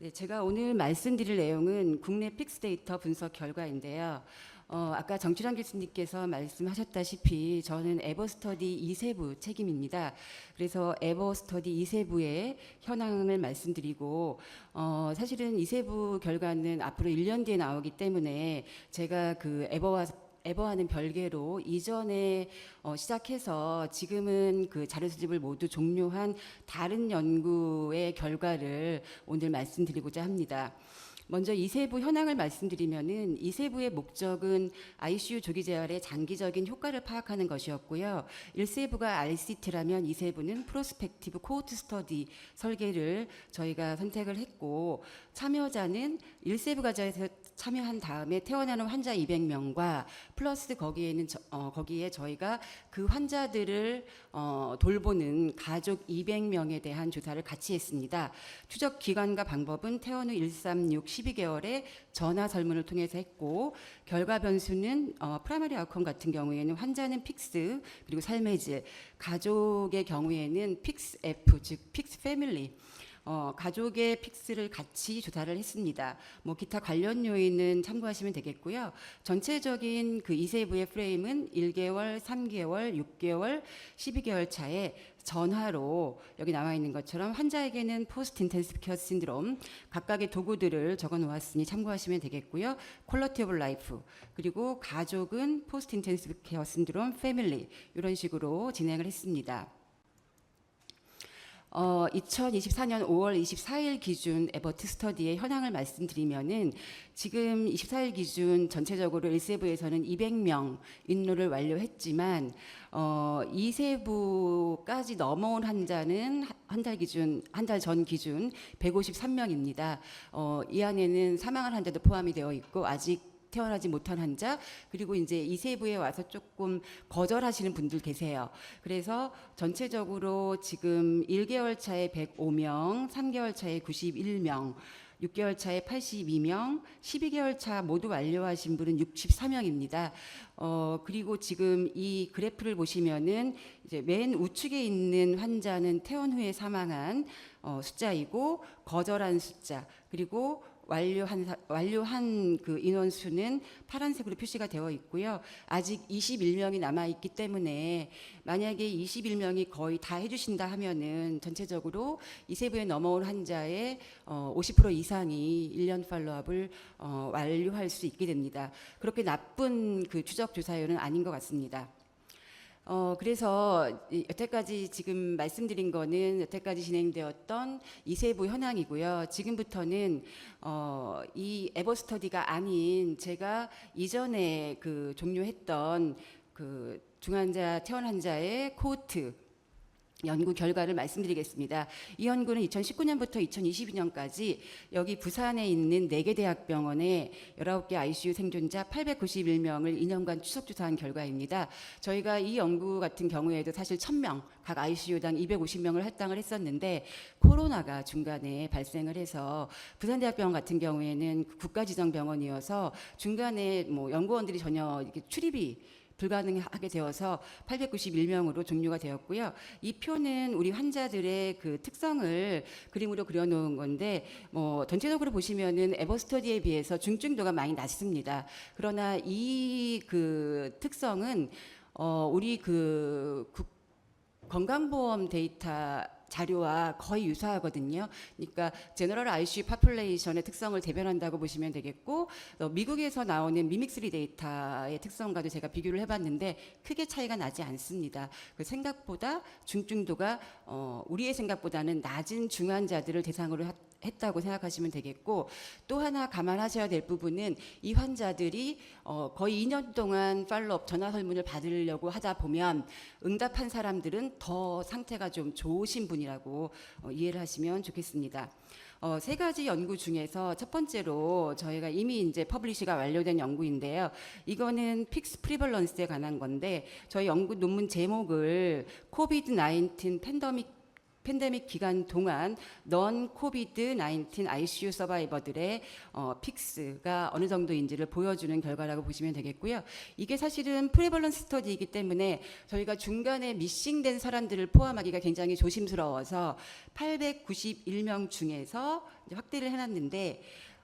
네, 제가 오늘 말씀드릴 내용은 국내 픽스데이터 분석 결과인데요. 아까 정출환 교수님께서 말씀하셨다시피 저는 에버스터디 이세부 책임입니다. 그래서 에버스터디 이세부의 현황을 말씀드리고 사실은 이세부 결과는 앞으로 1년 뒤에 나오기 때문에 제가 그 에버와는 별개로 이전에 시작해서 지금은 그 자료 수집을 모두 종료한 다른 연구의 결과를 오늘 말씀드리고자 합니다. 먼저 이세부 현황을 말씀드리면은 이세부의 목적은 ICU 조기 재활의 장기적인 효과를 파악하는 것이었고요. 1세부가 RCT라면 이세부는 프로스펙티브 코호트 스터디 설계를 저희가 선택을 했고, 참여자는 1세부 과정에서 참여한 다음에 퇴원하는 환자 200명과 플러스 거기에 저희가 그 환자들을 돌보는 가족 200명에 대한 조사를 같이 했습니다. 추적 기간과 방법은 퇴원 후 136 12개월의 전화 설문을 통해서 했고, 결과 변수는 프라이머리 아웃컴 같은 경우에는 환자는 픽스, 그리고 삶의 질, 가족의 경우에는 픽스 F, 즉 픽스 패밀리, 가족의 픽스를 같이 조사를 했습니다. 뭐 기타 관련 요인은 참고하시면 되겠고요. 전체적인 그 이세부의 프레임은 1개월, 3개월, 6개월, 12개월 차에 전화로 여기 나와 있는 것처럼 환자에게는 포스트 인텐시브 케어 신드롬 각각의 도구들을 적어 놓았으니 참고하시면 되겠고요. 퀄리티 오브 라이프, 그리고 가족은 포스트 인텐시브 케어 신드롬 패밀리, 이런 식으로 진행을 했습니다. 2024년 5월 24일 기준 에버트 스터디의 현황을 말씀드리면은 지금 24일 기준 전체적으로 1세부에서는 200명 인로를 완료했지만 2세부까지 넘어온 환자는 한 달 전 기준 153명입니다. 이 안에는 사망한 환자도 포함이 되어 있고 아직 태어나지 못한 환자, 그리고 이제 이세부에 와서 조금 거절하시는 분들 계세요. 그래서 전체적으로 지금 1개월 차에 105명, 3개월 차에 91명, 6개월 차에 82명, 12개월 차 모두 완료하신 분은 64명입니다. 그리고 지금 이 그래프를 보시면은 이제 맨 우측에 있는 환자는 퇴원 후에 사망한 숫자이고, 거절한 숫자, 그리고 완료한 그 인원수는 파란색으로 표시가 되어 있고요. 아직 21명이 남아 있기 때문에 만약에 21명이 거의 다 해주신다 하면은 전체적으로 이세부에 넘어온 환자의 50% 이상이 1년 팔로업을 완료할 수 있게 됩니다. 그렇게 나쁜 그 추적 조사율은 아닌 것 같습니다. 그래서 여태까지 지금 말씀드린 거는 여태까지 진행되었던 이세부 현황이고요. 지금부터는 이 에버스터디가 아닌 제가 이전에 그 종료했던 그 중환자 퇴원 환자의 코호트 연구 결과를 말씀드리겠습니다. 이 연구는 2019년부터 2022년까지 여기 부산에 있는 4개 대학병원의 19개 ICU 생존자 891명을 2년간 추적 조사한 결과입니다. 저희가 이 연구 같은 경우에도 사실 1000명, 각 ICU당 250명을 할당을 했었는데 코로나가 중간에 발생을 해서 부산대학병원 같은 경우에는 국가지정병원이어서 중간에 뭐 연구원들이 전혀 이렇게 출입이 불가능하게 되어서 891명으로 종료가 되었고요. 이 표는 우리 환자들의 그 특성을 그림으로 그려놓은 건데, 뭐 전체적으로 보시면은 에버스터디에 비해서 중증도가 많이 낮습니다. 그러나 이 그 특성은 우리 그 건강보험 데이터 자료와 거의 유사하거든요. 그러니까 제너럴 ICU 파퓰레이션의 특성을 대변한다고 보시면 되겠고, 미국에서 나오는 미믹3 데이터의 특성과도 제가 비교를 해봤는데 크게 차이가 나지 않습니다. 그 생각보다 중증도가 우리의 생각보다는 낮은 중환자들을 대상으로 했다고 생각하시면 되겠고, 또 하나 감안하셔야 될 부분은 이 환자들이 거의 2년 동안 팔로업 전화 설문을 받으려고 하다 보면 응답한 사람들은 더 상태가 좀 좋으신 분이라고 이해를 하시면 좋겠습니다. 3가지 연구 중에서 첫 번째로 저희가 이미 이제 퍼블리시가 완료된 연구인데요. 이거는 픽스 프리벌런스에 관한 건데 저희 연구 논문 제목을 코비드-19 팬데믹 팬데믹 기간 동안 넌 코비드 19 ICU 서바이버들의 픽스가 어느 정도인지를 보여주는 결과라고 보시면 되겠고요. 이게 사실은 프레벌런스 스터디이기 때문에 저희가 중간에 미싱된 사람들을 포함하기가 굉장히 조심스러워서 891명 중에서 이제 확대를 해놨는데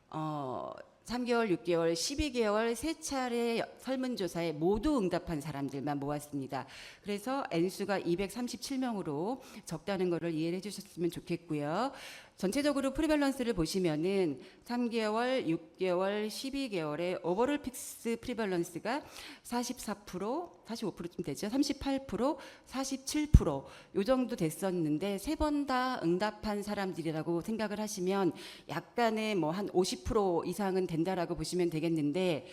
3개월, 6개월, 12개월 세 차례 설문조사에 모두 응답한 사람들만 모았습니다. 그래서 N수가 237명으로 적다는 것을 이해를 해주셨으면 좋겠고요. 전체적으로 프리밸런스를 보시면은 3개월, 6개월, 12개월의 오버롤 픽스 프리밸런스가 44%, 45%쯤 되죠. 38%, 47%, 요 정도 됐었는데 세 번 다 응답한 사람들이라고 생각을 하시면 약간의 뭐 한 50% 이상은 된다라고 보시면 되겠는데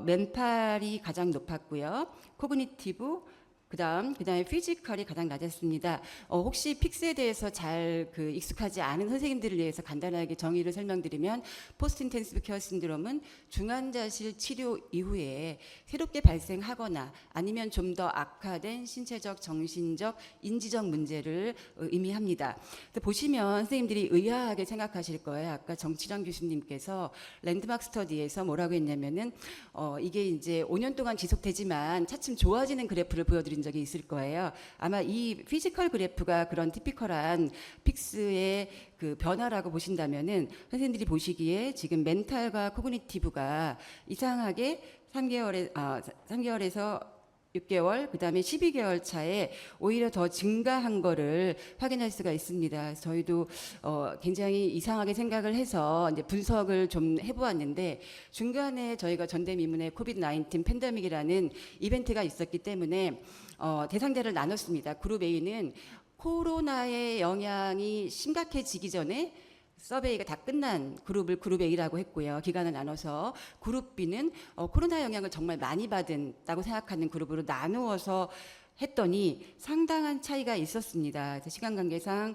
멘탈이 가장 높았고요. 코그니티브 그다음에 피지컬이 가장 낮았습니다. 혹시 픽스에 대해서 잘 익숙하지 않은 선생님들을 위해서 간단하게 정의를 설명드리면 포스트 인텐시브 케어 신드롬은 중환자실 치료 이후에 새롭게 발생하거나 아니면 좀 더 악화된 신체적, 정신적, 인지적 문제를 의미합니다. 보시면 선생님들이 의아하게 생각하실 거예요. 아까 정치랑 교수님께서 랜드마크 스터디에서 뭐라고 했냐면은 이게 이제 5년 동안 지속되지만 차츰 좋아지는 그래프를 보여드린 적이 있을 거예요. 아마 이 피지컬 그래프가 그런 티피컬한 픽스의 그 변화라고 보신다면은 선생님들이 보시기에 지금 멘탈과 코그니티브가 이상하게 3개월에서 6개월, 그다음에 12개월 차에 오히려 더 증가한 거를 확인할 수가 있습니다. 저희도 굉장히 이상하게 생각을 해서 이제 분석을 좀 해보았는데 중간에 저희가 전대미문의 코비드 19 팬데믹이라는 이벤트가 있었기 때문에 대상자를 나눴습니다. 그룹 A는 코로나의 영향이 심각해지기 전에 서베이가 다 끝난 그룹을 그룹 A라고 했고요. 기간을 나눠서 그룹 B는 코로나 영향을 정말 많이 받았다고 생각하는 그룹으로 나누어서 했더니 상당한 차이가 있었습니다. 시간 관계상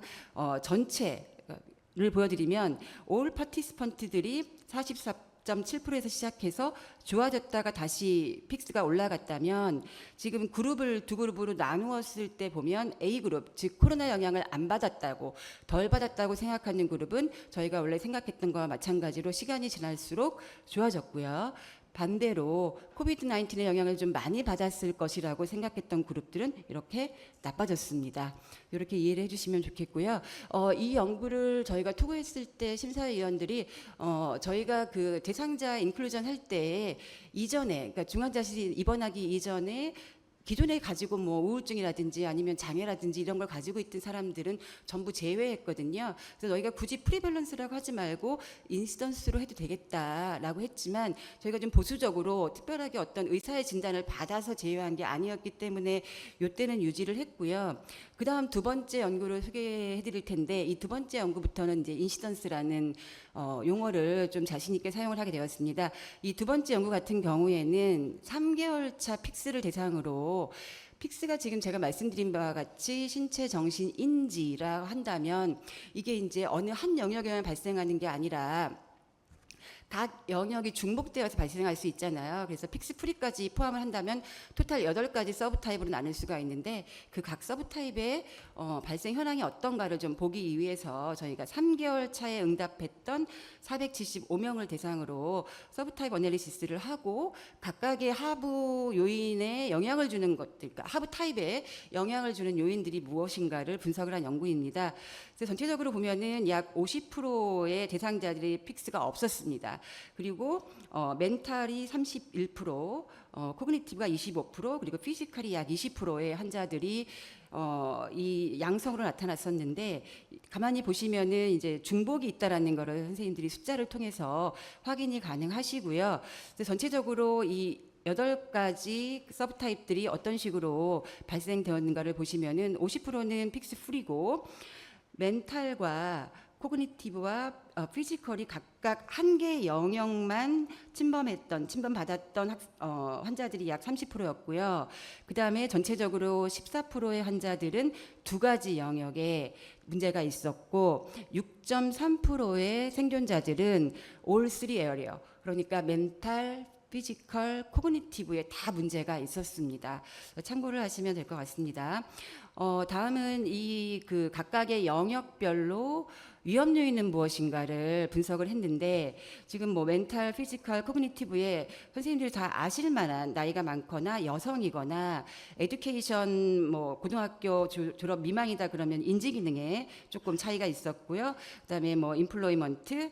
전체를 보여드리면 올 파티스펀트들이 44.7%에서 시작해서 좋아졌다가 다시 픽스가 올라갔다면 지금 그룹을 두 그룹으로 나누었을 때 보면 A그룹, 즉 코로나 영향을 안 받았다고 덜 받았다고 생각하는 그룹은 저희가 원래 생각했던 거와 마찬가지로 시간이 지날수록 좋아졌고요. 반대로 코비드 19의 영향을 좀 많이 받았을 것이라고 생각했던 그룹들은 이렇게 나빠졌습니다. 이렇게 이해를 해주시면 좋겠고요. 이 연구를 저희가 투고했을 때 심사위원들이 저희가 그 대상자 인클루전 할 때 이전에, 그러니까 중환자실 입원하기 이전에 기존에 가지고 뭐 우울증이라든지 아니면 장애라든지 이런 걸 가지고 있던 사람들은 전부 제외했거든요. 그래서 저희가 굳이 프리밸런스라고 하지 말고 인시던스로 해도 되겠다라고 했지만 저희가 좀 보수적으로 특별하게 어떤 의사의 진단을 받아서 제외한 게 아니었기 때문에 이때는 유지를 했고요. 그다음 두 번째 연구를 소개해 드릴 텐데 이 두 번째 연구부터는 이제 인시던스라는 용어를 좀 자신 있게 사용을 하게 되었습니다. 이 두 번째 연구 같은 경우에는 3개월 차 픽스를 대상으로 픽스가 지금 제가 말씀드린 바와 같이 신체 정신 인지라 한다면 이게 이제 어느 한 영역에만 발생하는 게 아니라 각 영역이 중복되어서 발생할 수 있잖아요. 그래서 픽스프리까지 포함을 한다면 토탈 8가지 서브타입으로 나눌 수가 있는데 그 각 서브타입의 발생 현황이 어떤가를 좀 보기 위해서 저희가 3개월 차에 응답했던 475명을 대상으로 서브타입 어널리시스를 하고 각각의 하부 요인에 영향을 주는 것들, 그러니까 하부 타입에 영향을 주는 요인들이 무엇인가를 분석을 한 연구입니다. 그래서 전체적으로 보면은 약 50%의 대상자들이 픽스가 없었습니다. 그리고 멘탈이 31%, 코그니티브가 25%, 그리고 피지컬이 약 20%의 환자들이 이 양성으로 나타났었는데 가만히 보시면은 이제 중복이 있다라는 거를 선생님들이 숫자를 통해서 확인이 가능하시고요. 그래서 전체적으로 이 8가지 서브타입들이 어떤 식으로 발생되었는가를 보시면은 50%는 픽스 프리고 멘탈과 코그니티브와 피지컬이 각각 한 개의 영역만 침범받았던 환자들이 약 30%였고요. 그 다음에 전체적으로 14%의 환자들은 2가지 영역에 문제가 있었고 6.3%의 생존자들은 all three area, 그러니까 멘탈, 피지컬, 코그니티브에 다 문제가 있었습니다. 참고를 하시면 될 것 같습니다. 다음은 이 그 각각의 영역별로 위험 요인은 무엇인가를 분석을 했는데, 지금 뭐 멘탈, 피지컬, 코그니티브에 선생님들이 다 아실 만한 나이가 많거나 여성이거나 에듀케이션 뭐 고등학교 졸업 미만이다 그러면 인지 기능에 조금 차이가 있었고요. 그다음에 뭐 인플로이먼트,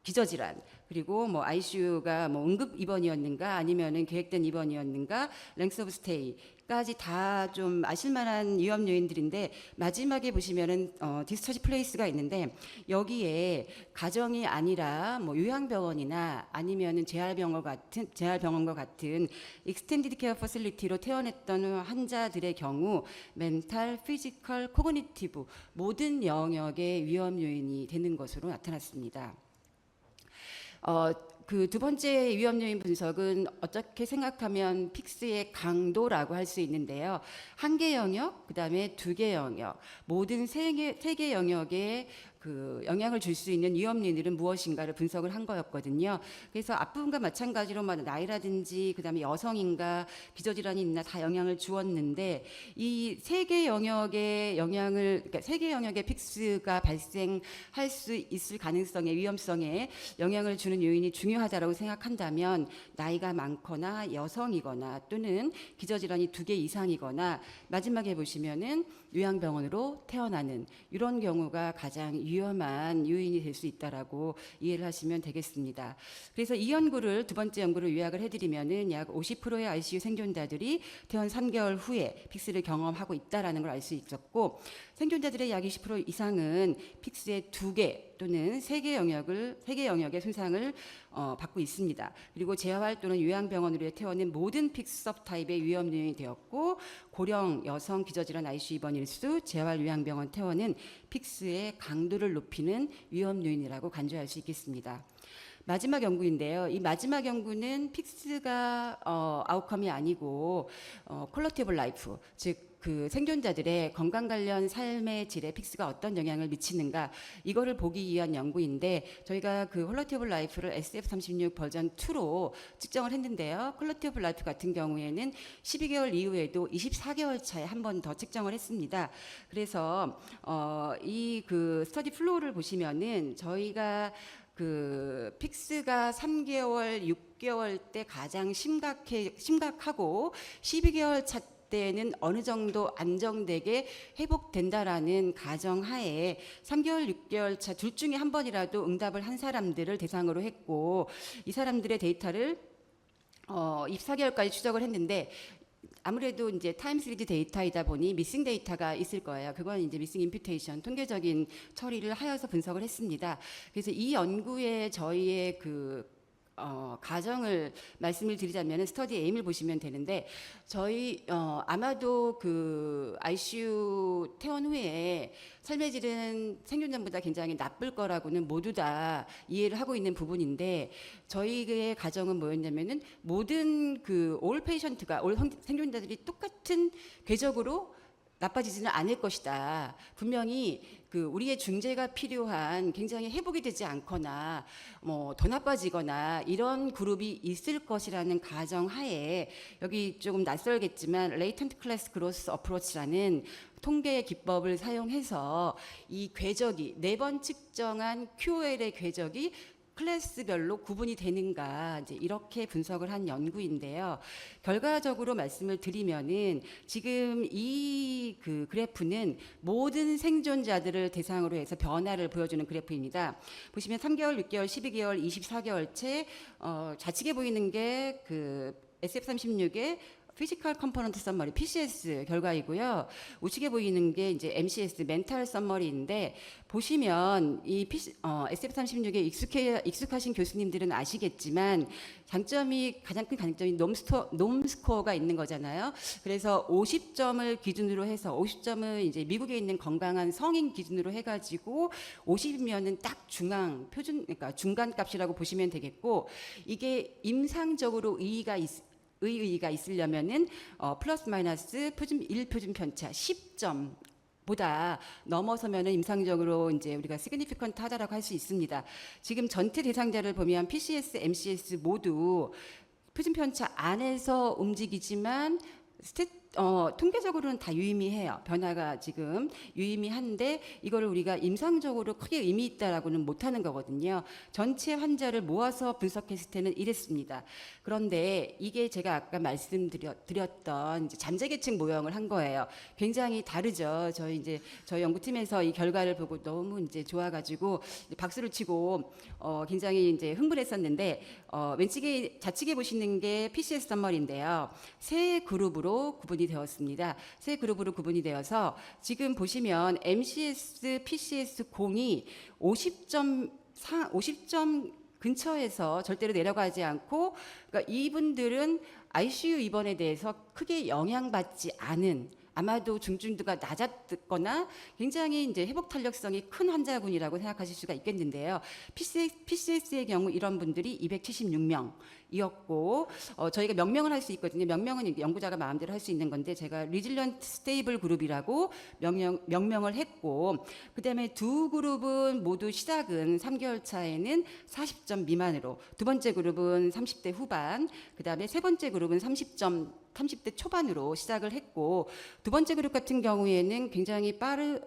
기저질환, 그리고 뭐 ICU가 뭐 응급 입원이었는가 아니면은 계획된 입원이었는가, 랭스 오브 스테이까지 다 좀 아실만한 위험 요인들인데, 마지막에 보시면은 디스처지 플레이스가 있는데, 여기에 가정이 아니라 뭐 요양병원이나 아니면은 재활병원과 같은 익스텐디드 케어 퍼실리티로 퇴원했던 환자들의 경우 멘탈, 피지컬, 코그니티브 모든 영역의 위험 요인이 되는 것으로 나타났습니다. 그 두 번째 위험 요인 분석은 어떻게 생각하면 픽스의 강도라고 할 수 있는데요. 한 개 영역, 그다음에 두 개 영역, 모든 세 개 영역에 그 영향을 줄 수 있는 위험 요인들은 무엇인가를 분석을 한 거였거든요. 그래서 앞부분과 마찬가지로 나이라든지 그다음에 여성인가 기저질환이 있나 다 영향을 주었는데, 이 세 개 영역의 영향을, 그러니까 세 개 영역의 픽스가 발생할 수 있을 가능성의 위험성에 영향을 주는 요인이 중요하다고 생각한다면, 나이가 많거나 여성이거나 또는 기저질환이 2개 이상이거나 마지막에 보시면은 요양병원으로 태어나는 이런 경우가 가장 위험한 요인이 될 수 있다라고 이해를 하시면 되겠습니다. 그래서 이 연구를, 두 번째 연구를 요약을 해드리면은 약 50%의 ICU 생존자들이 퇴원 3개월 후에 픽스를 경험하고 있다라는 걸 알 수 있었고, 생존자들의 약 20% 이상은 픽스의 2개 또는 3개 영역의 손상을 받고 있습니다. 그리고 재활 또는 요양병원으로의 퇴원은 모든 픽스 서브타입의 위험 요인이 되었고, 고령, 여성, 기저질환 ICU 입원 일수, 재활, 요양병원 퇴원은 픽스의 강도를 높이는 위험 요인이라고 간주할 수 있겠습니다. 마지막 연구인데요. 이 마지막 연구는 픽스가 아웃컴이 아니고 퀄리티 오브 라이프, 즉 그 생존자들의 건강 관련 삶의 질에 픽스가 어떤 영향을 미치는가, 이거를 보기 위한 연구인데, 저희가 그 퀄리티 오브 라이프를 SF36 버전 2로 측정을 했는데요. 퀄리티 오브 라이프 같은 경우에는 12개월 이후에도 24개월 차에 한 번 더 측정을 했습니다. 그래서 이 그 스터디 플로우를 보시면은 저희가 그 픽스가 3개월, 6개월 때 가장 심각하고 12개월 차 때는 어느 정도 안정되게 회복된다라는 가정하에 3개월, 6개월 차 둘 중에 한 번이라도 응답을 한 사람들을 대상으로 했고, 이 사람들의 데이터를 24개월까지 추적을 했는데, 아무래도 이제 타임 시리즈 데이터이다 보니 미싱 데이터가 있을 거예요. 그건 이제 미싱 임퓨테이션, 통계적인 처리를 하여서 분석을 했습니다. 그래서 이 연구에 저희의 그 가정을 말씀을 드리자면 스터디 에임을 보시면 되는데, 저희 아마도 그 ICU 퇴원 후에 삶의 질은 생존자보다 굉장히 나쁠 거라고는 모두 다 이해를 하고 있는 부분인데, 저희의 가정은 뭐였냐면은 모든 그 올 페이션트가, 올 생존자들이 똑같은 궤적으로 나빠지지는 않을 것이다. 분명히 그 우리의 중재가 필요한, 굉장히 회복이 되지 않거나 뭐 더 나빠지거나 이런 그룹이 있을 것이라는 가정하에, 여기 조금 낯설겠지만 레이턴트 클래스 그로스 어프로치라는 통계의 기법을 사용해서 이 궤적이, 4번 측정한 QOL의 궤적이 클래스별로 구분이 되는가, 이제 이렇게 분석을 한 연구인데요. 결과적으로 말씀을 드리면은 지금 이 그 그래프는 모든 생존자들을 대상으로 해서 변화를 보여주는 그래프입니다. 보시면 3개월, 6개월, 12개월, 24개월째 좌측에 보이는 게 그 SF36의 피지컬 컴포넌트 썸머리 PCS 결과이고요. 우측에 보이는 게 이제 MCS 멘탈 썸머리인데, 보시면 이 SF36에 익숙하신 교수님들은 아시겠지만 가장 큰 장점이 놈스코어가 있는 거잖아요. 그래서 50점을 기준으로 해서, 50점은 이제 미국에 있는 건강한 성인 기준으로 해가지고 50이면은 딱 그러니까 중간값이라고 보시면 되겠고, 이게 임상적으로 의의가 있으려면은 플러스 마이너스 표준 1표준 편차 10점 보다 넘어서면은 임상적으로 이제 우리가 시그니피컨트 하다라고 할 수 있습니다. 지금 전체 대상자를 보면 PCS, MCS 모두 표준 편차 안에서 움직이지만 통계적으로는 다 유의미해요. 변화가 지금 유의미한데 이거를 우리가 임상적으로 크게 의미 있다라고는 못하는 거거든요. 전체 환자를 모아서 분석했을 때는 이랬습니다. 그런데 이게 제가 아까 말씀드렸던 이제 잠재계층 모형을 한 거예요. 굉장히 다르죠. 저희 연구팀에서 이 결과를 보고 너무 이제 좋아가지고 이제 박수를 치고 굉장히 이제 흥분했었는데 좌측에 보시는 게 PCS 썸머리인데요. 세 그룹으로 구분이 되었습니다. 세 그룹으로 구분이 되어서 지금 보시면 MCS, PCS 공이 50점 근처에서 절대로 내려가지 않고, 그러니까 이분들은 ICU 입원에 대해서 크게 영향받지 않은, 아마도 중증도가 낮았거나 굉장히 이제 회복 탄력성이 큰 환자군이라고 생각하실 수가 있겠는데요. PCS의 경우 이런 분들이 276명이었고, 저희가 명명을 할 수 있거든요. 명명은 연구자가 마음대로 할 수 있는 건데 제가 리질런트 스테이블 그룹이라고 명명을 했고, 그다음에 두 그룹은 모두 시작은 3개월 차에는 40점 미만으로, 두 번째 그룹은 30대 후반, 그다음에 세 번째 그룹은 30대 초반으로 시작을 했고, 두 번째 그룹 같은 경우에는 굉장히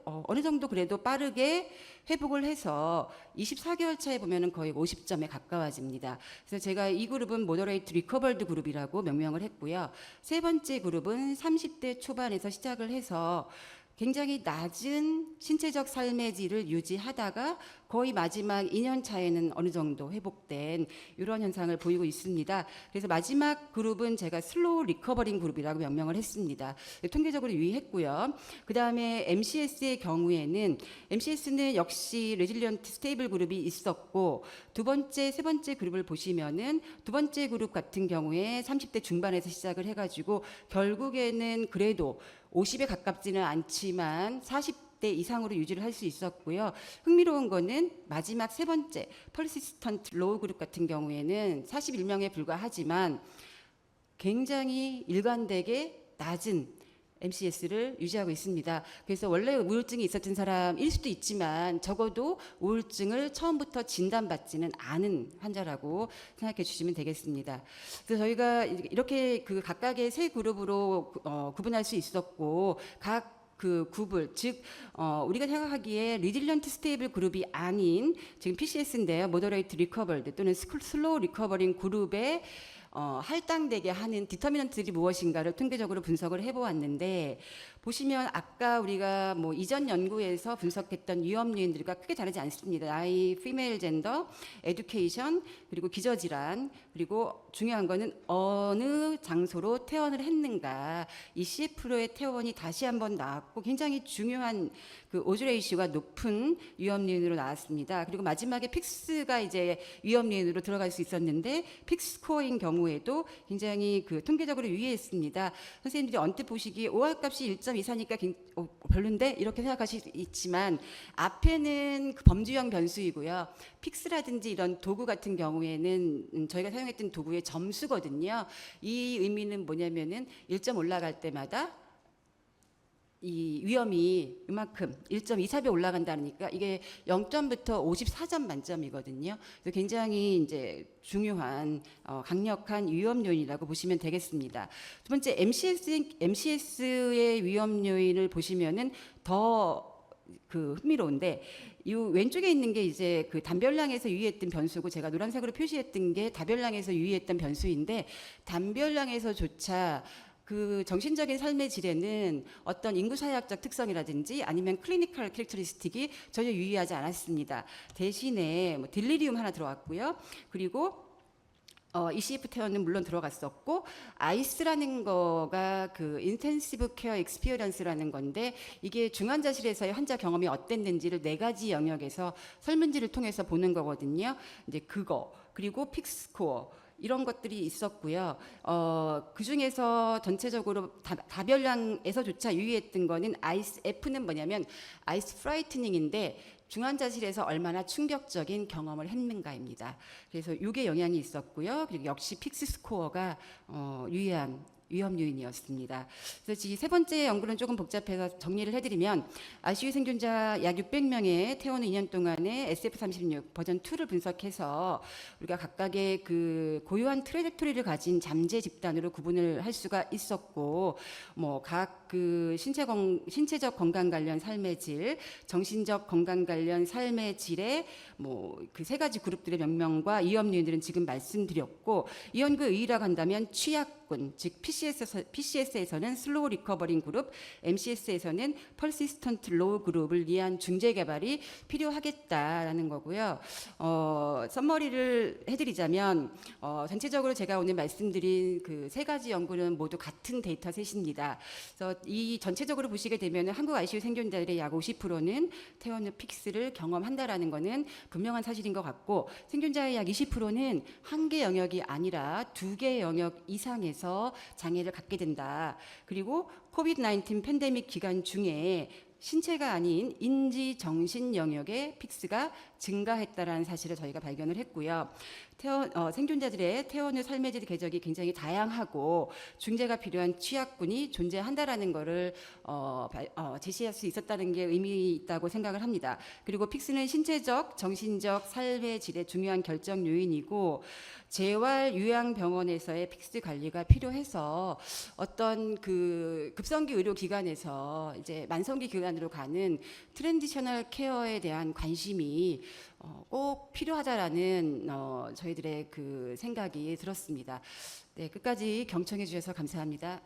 어느 정도 그래도 빠르게 회복을 해서 24개월 차에 보면은 거의 50점에 가까워집니다. 그래서 제가 이 그룹은 모더레이트 리커버드 그룹이라고 명명을 했고요. 세 번째 그룹은 30대 초반에서 시작을 해서 굉장히 낮은 신체적 삶의 질을 유지하다가 거의 마지막 2년 차에는 어느 정도 회복된 이런 현상을 보이고 있습니다. 그래서 마지막 그룹은 제가 슬로우 리커버링 그룹이라고 명명을 했습니다. 통계적으로 유의했고요. 그 다음에 MCS의 경우에는 MCS는 역시 레질리언트 스테이블 그룹이 있었고, 두 번째, 세 번째 그룹을 보시면은 두 번째 그룹 같은 경우에 30대 중반에서 시작을 해가지고 결국에는 그래도 50에 가깝지는 않지만 40대 이상으로 유지를 할 수 있었고요. 흥미로운 거는 마지막 세 번째 퍼시스턴트 로우 그룹 같은 경우에는 41명에 불과하지만 굉장히 일관되게 낮은 MCS를 유지하고 있습니다. 그래서 원래 우울증이 있었던 사람일 수도 있지만 적어도 우울증을 처음부터 진단받지는 않은 환자라고 생각해 주시면 되겠습니다. 그래서 저희가 이렇게 그 각각의 세 그룹으로 구분할 수 있었고, 각 그 그룹을, 즉 우리가 생각하기에 리질런트 스테이블 그룹이 아닌 지금 PCS인데요, 모더레이트 리커버드 또는 슬로우 리커버링 그룹에 할당되게 하는 디터미넌트들이 무엇인가를 통계적으로 분석을 해보았는데, 보시면 아까 우리가 뭐 이전 연구에서 분석했던 위험 요인들과 크게 다르지 않습니다. 나이, 피메일 젠더, 에듀케이션, 그리고 기저질환, 그리고 중요한 거는 어느 장소로 퇴원을 했는가. 이 CF로의 퇴원이 다시 한번 나왔고 굉장히 중요한 그 오즈 레이시오가 높은 위험 요인으로 나왔습니다. 그리고 마지막에 픽스가 이제 위험 요인으로 들어갈 수 있었는데, 픽스 스코어인 경우에도 굉장히 그 통계적으로 유의했습니다. 선생님들이 언뜻 보시기에 OR 값이 1.24니까 별론데 이렇게 생각하실 수 있지만 앞에는 그 범주형 변수이고요. 픽스라든지 이런 도구 같은 경우에는 저희가 사용했던 도구의 점수거든요. 이 의미는 뭐냐면은 1점 올라갈 때마다 이 위험이 이만큼 1.24배 올라간다니까 이게 0점부터 54점 만점이거든요. 그래서 굉장히 이제 중요한 강력한 위험 요인이라고 보시면 되겠습니다. 두 번째 MCS의 위험 요인을 보시면은 더 그 흥미로운데, 이 왼쪽에 있는 게 이제 그 단별량에서 유의했던 변수고, 제가 노란색으로 표시했던 게 다별량에서 유의했던 변수인데, 단별량에서조차 그 정신적인 삶의 질에는 어떤 인구사회학적 특성이라든지 아니면 클리니컬 캐릭터리스틱이 전혀 유의하지 않았습니다. 대신에 뭐 딜리리움 하나 들어왔고요. 그리고 ECF 퇴원은 물론 들어갔었고, 아이스라는 거가 그 인텐시브 케어 익스피리언스라는 건데, 이게 중환자실에서의 환자 경험이 어땠는지를 4가지 영역에서 설문지를 통해서 보는 거거든요. 이제 그거, 그리고 픽스코어, 이런 것들이 있었고요. 그 중에서 전체적으로 다별량에서조차 유의했던 거는 F는 뭐냐면 아이스 프라이트닝인데, 중환자실에서 얼마나 충격적인 경험을 했는가입니다. 그래서 이게 영향이 있었고요. 그리고 역시 픽스 스코어가 유의한 위험 요인이었습니다. 그래서 이 세 번째 연구는 조금 복잡해서 정리를 해드리면 ICU 생존자 약 600명의 퇴원 후 2년 동안의 SF36 버전 2를 분석해서 우리가 각각의 그 고유한 트레젝토리를 가진 잠재 집단으로 구분을 할 수가 있었고, 뭐 각 그 신체적 건강 관련 삶의 질, 정신적 건강 관련 삶의 질의 뭐 그 세 가지 그룹들의 명명과 위험 요인들은 지금 말씀드렸고, 이 연구의 의의라고 한다면 취약군, 즉 PCS에서는 슬로우 리커버링 그룹, MCS에서는 퍼시스턴트 로우 그룹을 위한 중재 개발이 필요하겠다라는 거고요. 썸머리를 해드리자면 전체적으로 제가 오늘 말씀드린 그 세 가지 연구는 모두 같은 데이터셋입니다. 그래서 이 전체적으로 보시게 되면 한국 ICU 생존자들의 약 50%는 퇴원 후 픽스를 경험한다라는 것은 분명한 사실인 것 같고, 생존자의 약 20%는 한 개 영역이 아니라 두 개 영역 이상에서 장애를 갖게 된다. 그리고 코비드-19 팬데믹 기간 중에 신체가 아닌 인지 정신 영역의 픽스가 증가했다라는 사실을 저희가 발견을 했고요. 생존자들의 퇴원 후 삶의 질 궤적이 굉장히 다양하고 중재가 필요한 취약군이 존재한다라는 것을 제시할 수 있었다는 게 의미 있다고 생각을 합니다. 그리고 픽스는 신체적, 정신적 삶의 질의 중요한 결정 요인이고, 재활 요양병원에서의 픽스 관리가 필요해서 어떤 그 급성기 의료기관에서 이제 만성기 기관으로 가는 트랜지셔널 케어에 대한 관심이 꼭 필요하다라는 저희들의 그 생각이 들었습니다. 네, 끝까지 경청해 주셔서 감사합니다.